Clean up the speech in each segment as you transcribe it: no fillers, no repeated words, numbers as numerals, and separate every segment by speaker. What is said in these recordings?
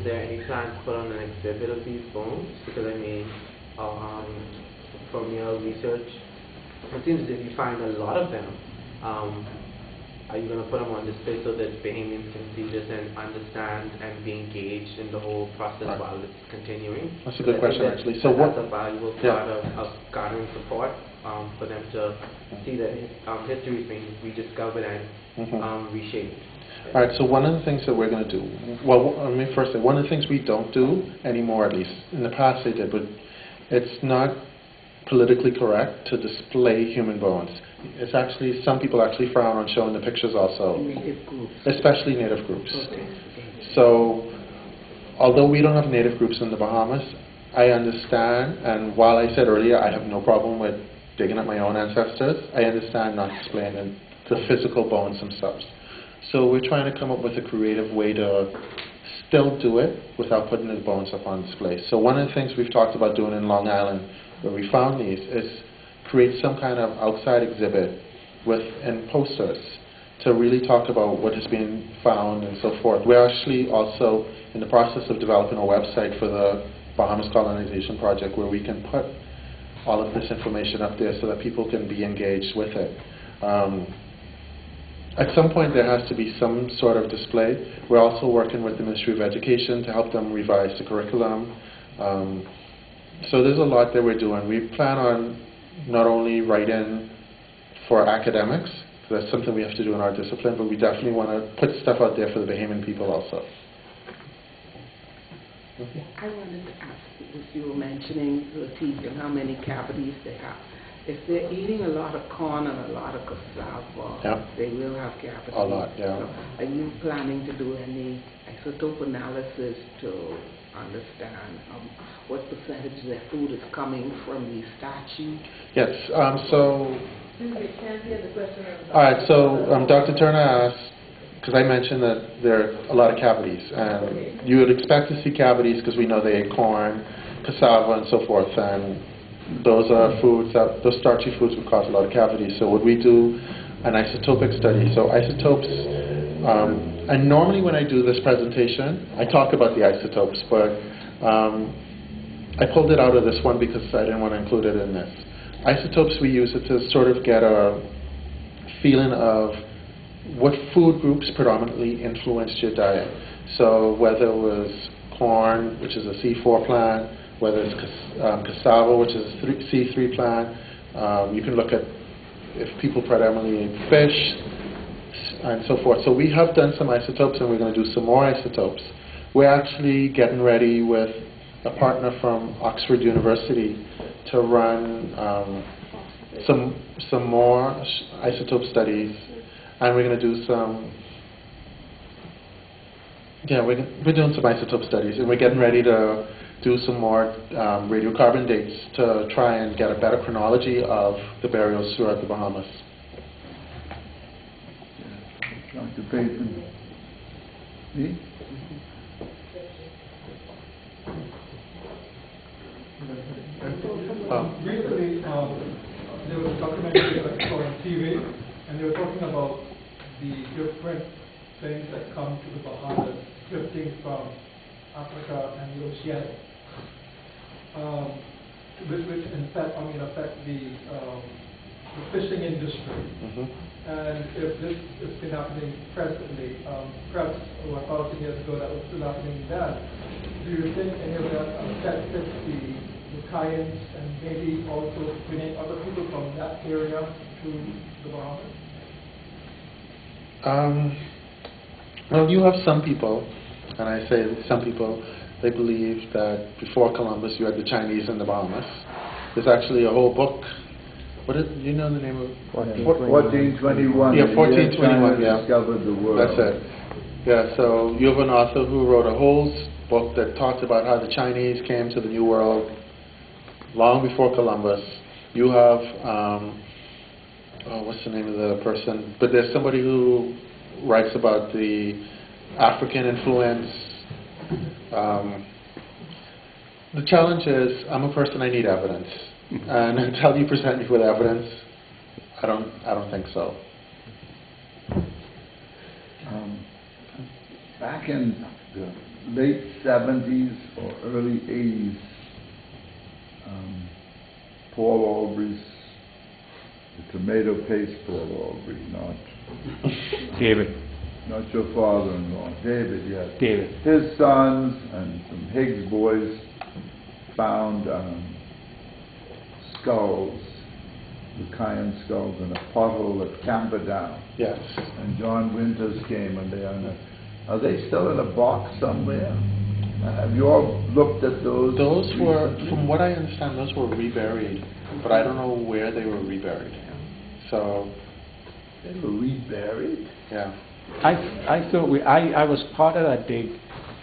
Speaker 1: is there any plan to put on an exhibit of these bones? Because I mean, from your research, it seems as if you find a lot of them. Are you going to put them on display so that Bahamians can see this and understand and be engaged in the whole process while it's continuing?
Speaker 2: That's a good question, actually.
Speaker 1: So that's a valuable part of garnering support for them to see that history is being rediscovered and reshaped.
Speaker 2: All right, so one of the things that we're going to do, well, let me first say, one of the things we don't do anymore, at least in the past they did, but it's not politically correct to display human bones. It's actually, some people actually frown on showing the pictures also.
Speaker 3: Native groups.
Speaker 2: Especially Native groups.
Speaker 3: Okay.
Speaker 2: So, although we don't have Native groups in the Bahamas, I understand, and while I said earlier I have no problem with digging up my own ancestors, I understand not displaying the physical bones themselves. So we're trying to come up with a creative way to still do it without putting the bones up on display. So one of the things we've talked about doing in Long Island, where we found these, is create some kind of outside exhibit and posters to really talk about what has been found and so forth. We're actually also in the process of developing a website for the Bahamas Colonization Project where we can put all of this information up there so that people can be engaged with it. At some point there has to be some sort of display. We're also working with the Ministry of Education to help them revise the curriculum. So there's a lot that we're doing. We plan on not only writing for academics, that's something we have to do in our discipline, but we definitely want to put stuff out there for the Bahamian people also.
Speaker 3: I wanted to ask, as you were mentioning the teeth and how many cavities they have. If they're eating a lot of corn and a lot of cassava, they will have cavities.
Speaker 2: A lot, yeah.
Speaker 3: So are you planning to do any isotope analysis to understand what percentage of their food is coming from these statues?
Speaker 2: Yes, so... All right, so Dr. Turner asked, because I mentioned that there are a lot of cavities, and you would expect to see cavities because we know they ate corn, cassava, and so forth, and those are foods that, those starchy foods would cause a lot of cavities. So would we do an isotopic study? So isotopes, and normally when I do this presentation, I talk about the isotopes, but I pulled it out of this one because I didn't want to include it in this. Isotopes, we use it to sort of get a feeling of what food groups predominantly influenced your diet. So whether it was corn, which is a C4 plant, whether it's cassava, which is a C3 plant. You can look at if people predominantly eat fish, and so forth. So we have done some isotopes, and we're going to do some more isotopes. We're actually getting ready with a partner from Oxford University to run some more isotope studies, and we're going to do some. Yeah, we're doing some isotope studies, and we're getting ready to do some more radiocarbon dates to try and get a better chronology of the burials throughout the Bahamas.
Speaker 4: Dr. Pateman. Me?
Speaker 5: Recently, there was a documentary that I saw on TV, and they were talking about the different things that come to the Bahamas, drifting from Africa and the ocean, which in fact, affect the fishing industry. And if this has been happening presently, perhaps 1,000 years ago that was still happening then, do you think any of that affected the Lucayans and maybe also bringing other people from that area to the Bahamas?
Speaker 2: Well, you have some people, and I say some people, they believe that before Columbus you had the Chinese in the Bahamas. There's actually a whole book. What is, do you know the name of it?
Speaker 4: 1421.
Speaker 2: Yeah, 1421, yeah.
Speaker 4: Discovered the world.
Speaker 2: That's it. Yeah, so you have an author who wrote a whole book that talks about how the Chinese came to the New World long before Columbus. You have, what's the name of the person? But there's somebody who writes about the African influence. The challenge is, I'm a person, I need evidence. And until you present me with evidence, I don't think so.
Speaker 4: back in the late 70s or early 80s, Paul Aubrey's, the tomato paste Paul Aubrey, not
Speaker 6: David.
Speaker 4: not your father-in-law, David, yes.
Speaker 6: David.
Speaker 4: His sons and some Higgs boys found skulls, Lucayan skulls, in a pothole at Camperdown.
Speaker 2: Yes.
Speaker 4: And John Winters came, and are they still in a box somewhere? Have you all looked at those?
Speaker 2: Those were, from what I understand, those were reburied, but I don't know where they were reburied. So.
Speaker 4: They were reburied?
Speaker 2: Yeah.
Speaker 6: I thought I was part of that dig.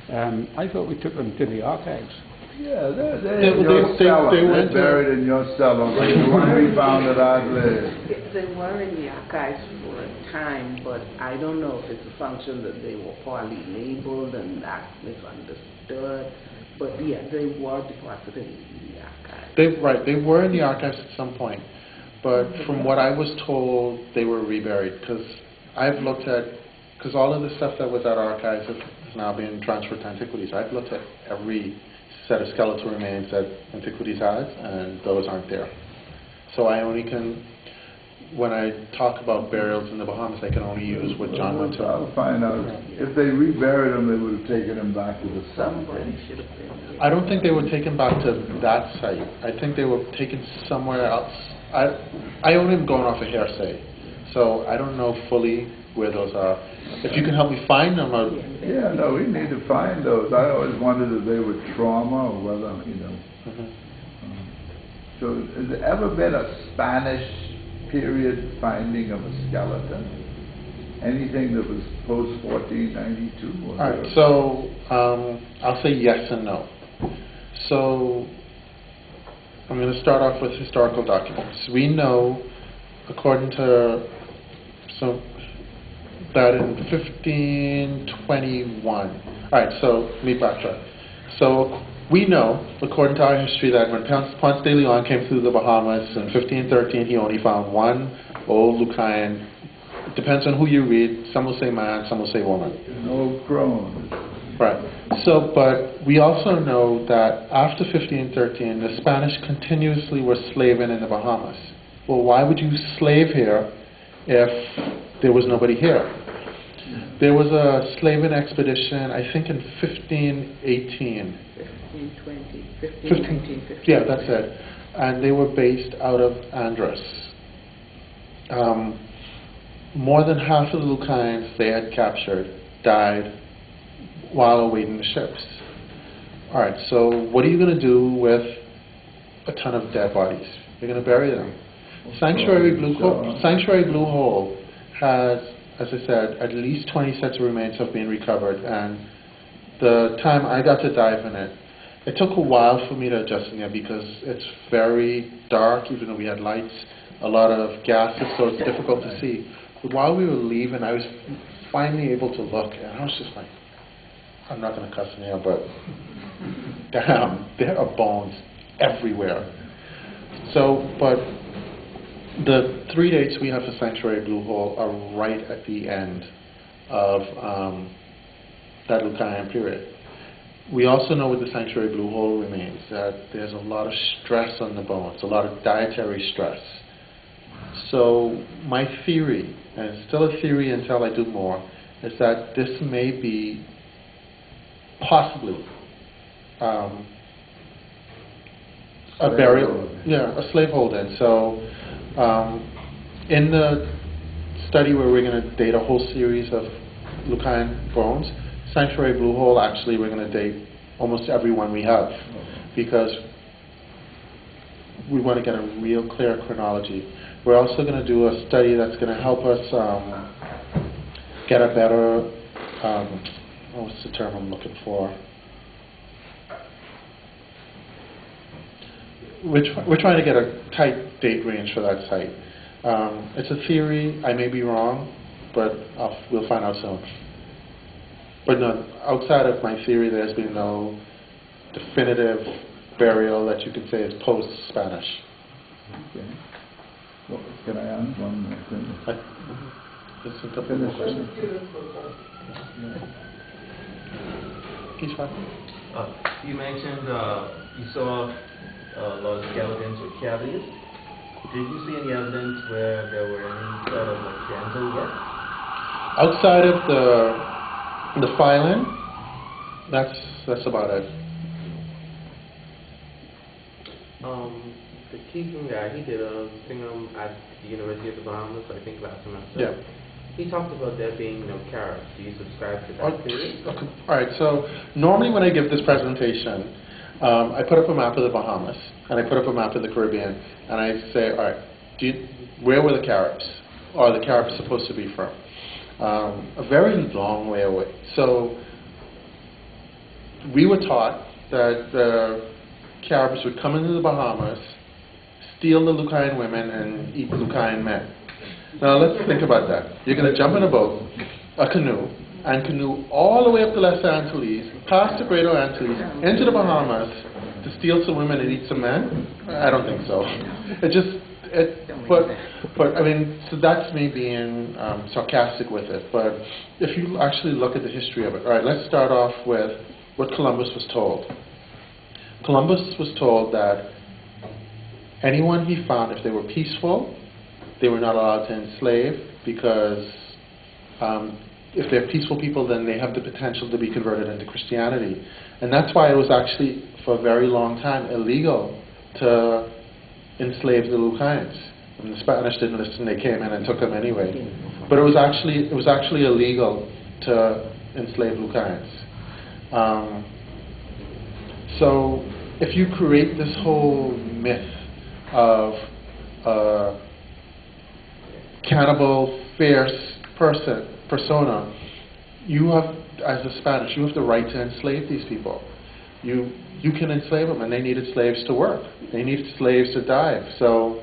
Speaker 6: I thought we took them to the archives.
Speaker 4: Yeah, they're in your cellar. They're buried in your cellar. But you want to be found at Adelaide.
Speaker 3: They were in the archives for a time, but I don't know if it's a function that they were poorly labeled and that misunderstood. But yeah, they were deposited in the archives.
Speaker 2: They were in the archives at some point, but from what I was told, they were reburied, because I've looked at, because all of the stuff that was at archives is now being transferred to Antiquities. I've looked at every set of skeletal remains that Antiquities has, and those aren't there. So I only can, when I talk about burials in the Bahamas, I can only use what John went to.
Speaker 4: I'll find out. If they reburied them, they would have taken them back to the cemetery.
Speaker 2: I don't think they were taken back to that site. I think they were taken somewhere else. I only am going off a hearsay, so I don't know fully where those are. If you can help me find them,
Speaker 4: yeah, no, we need to find those. I always wondered if they were trauma or whether, you know. So, has there ever been a Spanish period finding of a skeleton? Anything that was post 1492?
Speaker 2: All right, so I'll say yes and no. So I'm going to start off with historical documents. We know, according to that in 1521. All right, so let me backtrack. So we know, according to our history, that when Ponce de Leon came through the Bahamas in 1513, he only found one old Lucayan. It depends on who you read. Some will say man, some will say woman.
Speaker 4: No crone.
Speaker 2: Right. So, but we also know that after 1513, the Spanish continuously were slaving in the Bahamas. Well, why would you slave here if there was nobody here? There was a slaving expedition, I think in 1518.
Speaker 3: 1520, 1519,
Speaker 2: yeah, that's it. And they were based out of Andros. More than half of the Lucayans they had captured died while awaiting the ships. All right, so what are you going to do with a ton of dead bodies? You're going to bury them. Sanctuary Blue Hole has, as I said, at least 20 sets of remains have been recovered, and the time I got to dive in it, it took a while for me to adjust in there because it's very dark, even though we had lights, a lot of gases, so it's difficult to see. But while we were leaving, I was finally able to look, and I was just like, I'm not going to cuss in here, but damn, there are bones everywhere. So, but the 3 dates we have for Sanctuary Blue Hole are right at the end of that Lucayan period. We also know with the Sanctuary Blue Hole remains that there's a lot of stress on the bones, a lot of dietary stress. So my theory, and it's still a theory until I do more, is that this may be possibly a burial, a slaveholding. So in the study where we're going to date a whole series of Lucayan bones, Sanctuary Blue Hole, actually we're going to date almost every one we have because we want to get a real clear chronology. We're also going to do a study that's going to help us get a better, what's the term I'm looking for? We're trying to get a tight date range for that site. It's a theory, I may be wrong, but we'll find out soon. But no, outside of my theory, there's been no definitive burial that you could say is post-Spanish.
Speaker 4: Okay. Well, can I ask one more thing?
Speaker 2: He's fine.
Speaker 7: You mentioned you saw a lot of skeletons with cavities. Did you see any evidence where there were any sort of like dental yet?
Speaker 2: Outside of the filing, that's about it.
Speaker 1: The teaching guy, he did a thing at the University of the Bahamas, I think last semester.
Speaker 2: Yeah.
Speaker 1: He talked about there being no carrots. Do you subscribe to that theory?
Speaker 2: Okay. All right, so normally when I give this presentation, I put up a map of the Bahamas, and I put up a map of the Caribbean, and I say, all right, where were the Caribs? Or are the Caribs supposed to be from? A very long way away. So we were taught that the Caribs would come into the Bahamas, steal the Lucayan women, and eat Lucayan men. Now let's think about that. You're going to jump in a boat, a canoe, and canoe all the way up the Lesser Antilles, past the Greater Antilles, into the Bahamas, to steal some women and eat some men? I don't think so. But I mean, so that's me being sarcastic with it. But if you actually look at the history of it, all right, let's start off with what Columbus was told. Columbus was told that anyone he found, if they were peaceful, they were not allowed to enslave, because if they're peaceful people, then they have the potential to be converted into Christianity. And that's why it was actually, for a very long time, illegal to enslave the Lucayans. And the Spanish didn't listen; they came in and took them anyway. But it was actually illegal to enslave Lucayans. So if you create this whole myth of cannibal, fierce persona, you have, as a Spanish, you have the right to enslave these people. You can enslave them, and they needed slaves to work. They needed slaves to dive. So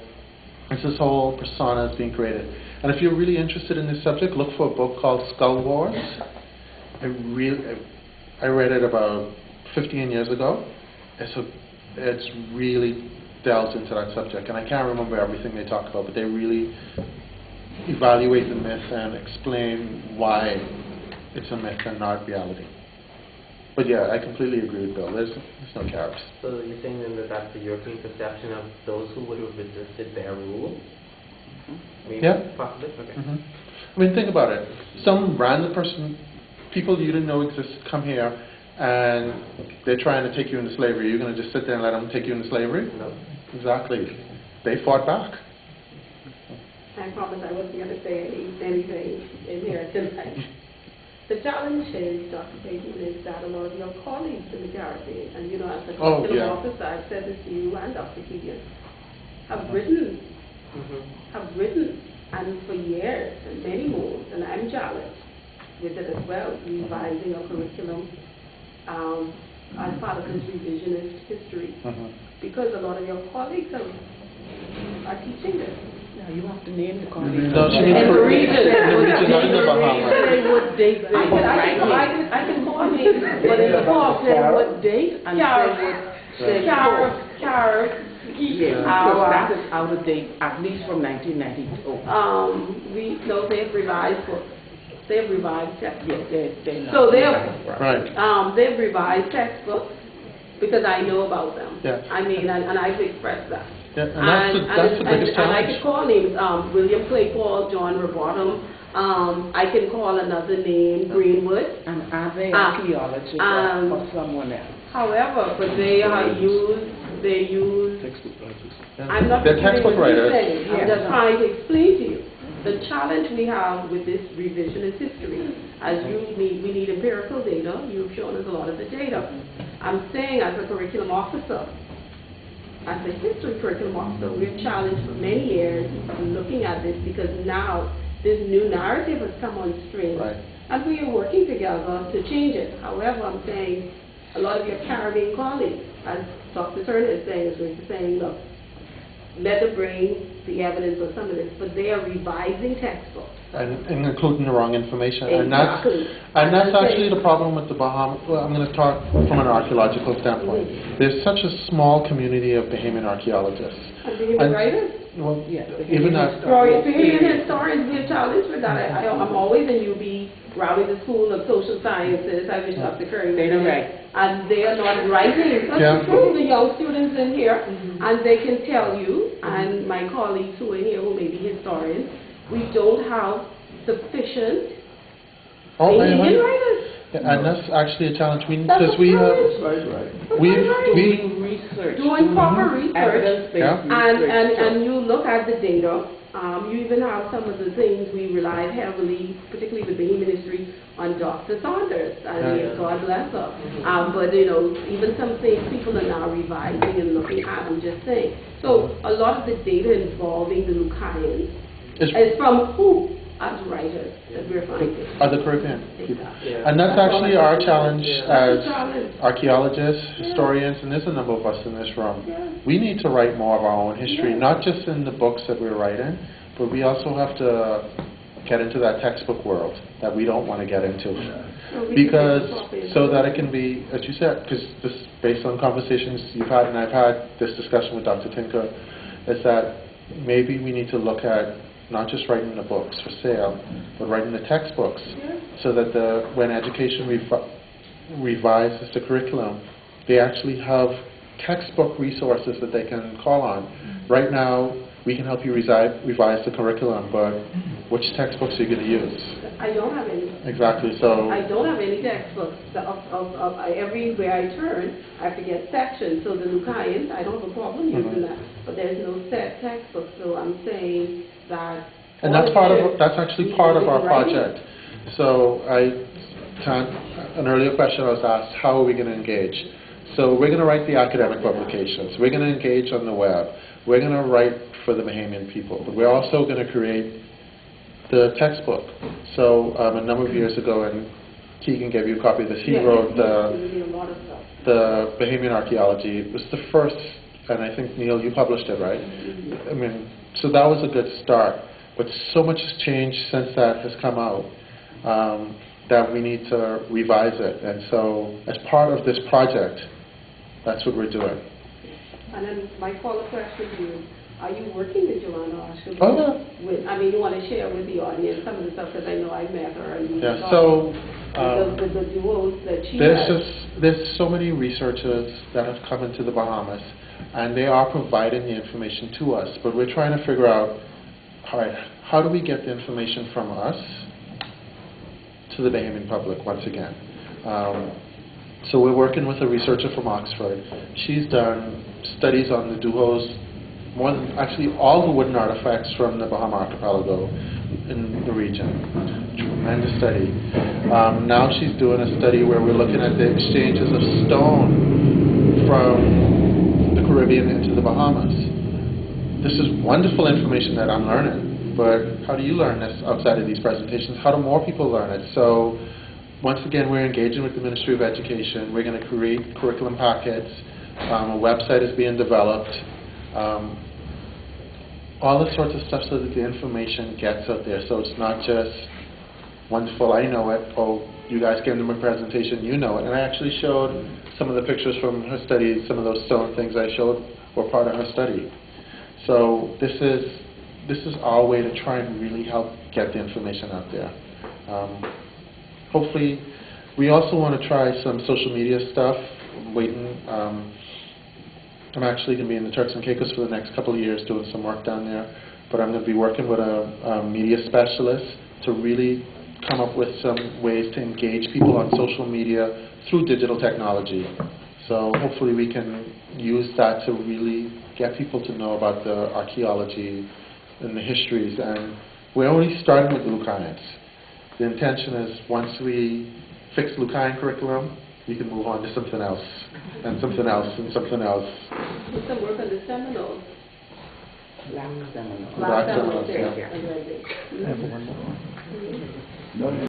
Speaker 2: it's this whole persona that's being created. And if you're really interested in this subject, look for a book called Skull Wars. I read it about 15 years ago. It's really delves into that subject, and I can't remember everything they talk about, but they really evaluate the myth and explain why it's a myth and not reality. But yeah, I completely agree with Bill. There's no Caribs.
Speaker 1: So you're saying then that that's the European perception of those who would have resisted their rule? Maybe,
Speaker 2: yeah.
Speaker 1: Possibly? Okay.
Speaker 2: I mean, think about it. Some random person, people you didn't know exist, come here, and they're trying to take you into slavery. You're going to just sit there and let them take you into slavery?
Speaker 1: No.
Speaker 2: Exactly. They fought back.
Speaker 8: I promise I wasn't going to say anything in here tonight. The challenge is, Dr. Pateman, is that a lot of your colleagues in the Caribbean, and you know, as a curriculum officer, I've said this to you and Dr. Keegan, have written, and for years, and many more, and I'm challenged with it as well, revising a curriculum as part of this revisionist history, because a lot of your colleagues are teaching this.
Speaker 3: Now you have to name the colleagues.
Speaker 2: No, she means the region, not in the Bahamas.
Speaker 3: Say what date they were writing.
Speaker 8: I can call names, but in the fall,
Speaker 3: Say what date and say what yes, because that is out of date, at least from 1992.
Speaker 8: They've revised books. They've revised textbooks.
Speaker 3: They're not.
Speaker 8: So
Speaker 2: Right.
Speaker 8: They've revised textbooks because I know about them.
Speaker 2: Yeah.
Speaker 8: I mean, and I've expressed that.
Speaker 2: Yeah, and that's the biggest challenge.
Speaker 8: And I could call names, William Claypool, John Robotham. I can call another name, Greenwood.
Speaker 3: And are they archaeologists or someone else?
Speaker 8: However, but they use
Speaker 2: Textbook writers.
Speaker 8: I'm not
Speaker 2: They're textbook writers.
Speaker 8: I'm just trying to explain to you. The challenge we have with this revisionist history, as we need empirical data. You've shown us a lot of the data. I'm saying, as a curriculum officer, as a history curriculum officer, we've challenged for many years looking at this, because now this new narrative has come on stream.
Speaker 2: Right.
Speaker 8: And we are working together to change it. However, I'm saying a lot of your Caribbean colleagues, as Dr. Turner is saying, look, let them bring the evidence of some of this, but they are revising textbooks.
Speaker 2: And including the wrong information.
Speaker 8: Exactly.
Speaker 2: And that's actually the problem with the Bahamas. Well, I'm going to talk from an archaeological standpoint. There's such a small community of Bahamian archaeologists.
Speaker 8: And Bahamian writers?
Speaker 2: Well,
Speaker 3: Yes,
Speaker 2: even that.
Speaker 8: Bahamian historians, we are challenged with that. I'm always in UB Raleigh the School of Social Sciences, I wish Dr. Curry was
Speaker 3: They don't
Speaker 8: there,
Speaker 3: write.
Speaker 8: and they are not writing. That's
Speaker 2: Yeah.
Speaker 8: true, the young students in here, and they can tell you, and my colleagues who are here who may be historians, we don't have sufficient Indian writers.
Speaker 2: Yeah, and that's actually a challenge.
Speaker 8: That's
Speaker 2: Because
Speaker 8: a
Speaker 2: we have,
Speaker 8: challenge. That's
Speaker 2: we,
Speaker 8: right.
Speaker 2: we,
Speaker 3: Doing research.
Speaker 8: Doing proper research.
Speaker 3: Evidence-based
Speaker 2: Yeah.
Speaker 3: research.
Speaker 8: And you look at the data, you even have some of the things we relied heavily, particularly with the ministry, on Dr. Saunders, and
Speaker 2: Yeah.
Speaker 8: God bless her. But you know, even some things people are now revising and looking at, I'm just saying. So a lot of the data involving the Lucayans is from who as writers that we're finding.
Speaker 2: Other Caribbean people.
Speaker 8: Exactly.
Speaker 1: Yeah.
Speaker 2: And that's actually our challenge
Speaker 8: That's
Speaker 2: as
Speaker 8: a challenge.
Speaker 2: archaeologists, historians, and there's a number of us in this room.
Speaker 8: Yeah.
Speaker 2: We need to write more of our own history,
Speaker 8: Yeah.
Speaker 2: not just in the books that we're writing, but we also have to get into that textbook world that we don't want to get into.
Speaker 8: So we
Speaker 2: Because,
Speaker 8: can take a
Speaker 2: so that it can be, as you said, because this, based on conversations you've had and I've had, this discussion with Dr. Tinker, is that maybe we need to look at not just writing the books for sale, but writing the textbooks, so that when education revises the curriculum, they actually have textbook resources that they can call on. Right now, we can help you revise the curriculum, but which textbooks are you going to use?
Speaker 8: I don't have any.
Speaker 2: Exactly, so...
Speaker 8: I don't have any textbooks. Everywhere I turn, I have to get sections. So the Lucayans, I don't have a problem using that, but there's no set textbook. So I'm saying that.
Speaker 2: And that's actually part of our project. So an earlier question I was asked, how are we going to engage? So we're going to write the academic publications. We're going to engage on the web. We're going to write for the Bahamian people. But we're also going to create the textbook. So a number of years ago, and Keegan gave you a copy of this, he wrote the Bahamian archaeology. It was the first, and I think, Neil, you published it, right? I mean, so that was a good start. But so much has changed since that has come out that we need to revise it. And so as part of this project, that's what we're doing.
Speaker 8: And then my follow-up question to you, are you working with Joanna Oscar?
Speaker 2: Oh, yeah.
Speaker 8: I mean, you want to share with the audience some of the stuff, because I know I met her. And
Speaker 2: Yeah, so
Speaker 8: the duos that she has.
Speaker 2: there's so many researchers that have come into the Bahamas, and they are providing the information to us, but we're trying to figure out, all right, how do we get the information from us to the Bahamian public once again? So we're working with a researcher from Oxford. She's done studies on the duos, more than actually all the wooden artifacts from the Bahama archipelago in the region. Tremendous study. Now she's doing a study where we're looking at the exchanges of stone from the Caribbean into the Bahamas. This is wonderful information that I'm learning, but how do you learn this outside of these presentations? How do more people learn it? So once again, we're engaging with the Ministry of Education. We're going to create curriculum packets. A website is being developed. All this sorts of stuff so that the information gets out there. So it's not just wonderful, I know it, oh, you guys came to my presentation, you know it. And I actually showed some of the pictures from her study, some of those stone things I showed were part of her study. So this is our way to try and really help get the information out there. Hopefully, we also want to try some social media stuff. I'm waiting. I'm actually going to be in the Turks and Caicos for the next couple of years doing some work down there. But I'm going to be working with a media specialist to really come up with some ways to engage people on social media through digital technology. So hopefully we can use that to really get people to know about the archaeology and the histories. And we're only starting with the Lucayans. The intention is once we fix the Lucayan curriculum, we can move on to something else, and something else, and something else.
Speaker 8: Do some work on the Seminoles.
Speaker 3: Black Seminoles.
Speaker 2: Black Seminoles, yeah.
Speaker 8: Yeah.
Speaker 6: I have one more.
Speaker 4: No,